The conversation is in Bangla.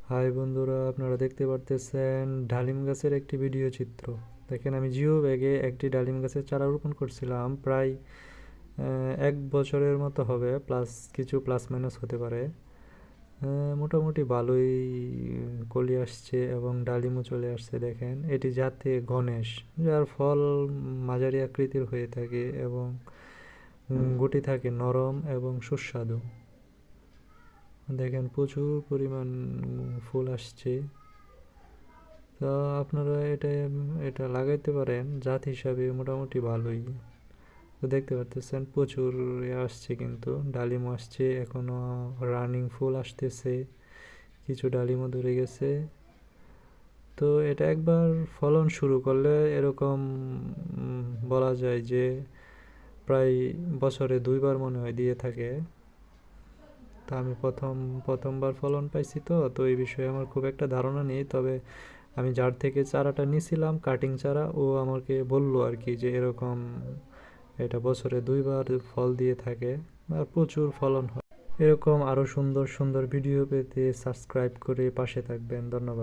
হাই বন্ধুরা, আপনারা দেখতে পারতেছেন ডালিম গাছের একটি ভিডিও চিত্র। দেখেন, আমি জিও ব্যাগে একটি ডালিম গাছের চারা রোপণ করছিলাম প্রায় 1 বছরের মতো হবে, প্লাস কিছু প্লাস মাইনাস হতে পারে। মোটামুটি ভালোই কলি আসছে এবং ডালিমও চলে আসছে। দেখেন, এটি জাতে গণেশ, যার ফল মাঝারি আকৃতির হয়ে থাকে এবং গুটি থাকে নরম এবং সুস্বাদু। দেখেন, প্রচুর পরিমাণ ফুল আসছে। তো আপনারা এটা লাগাইতে পারেন, জাত হিসাবে মোটামুটি ভালোই। তো দেখতে পারতেছেন প্রচুর আসছে, কিন্তু ডালিমও আসছে, এখনো রানিং ফুল আসতেছে, কিছু ডালিমও ধরে গেছে। তো এটা একবার ফলন শুরু করলে এরকম বলা যায় যে প্রায় বছরে 2বার মনে হয় দিয়ে থাকে। তা আমি প্রথমবার ফলন পাইছি, তো এই বিষয়ে আমার খুব একটা ধারণা নেই। তবে আমি যার থেকে চারাটা নিয়েছিলাম, কাটিং চারা, ও আমাকে বললো আর কি যে এরকম এটা বছরে 2বার ফল দিয়ে থাকে আর প্রচুর ফলন হয়। এরকম আরও সুন্দর সুন্দর ভিডিও পেতে সাবস্ক্রাইব করে পাশে থাকবেন। ধন্যবাদ।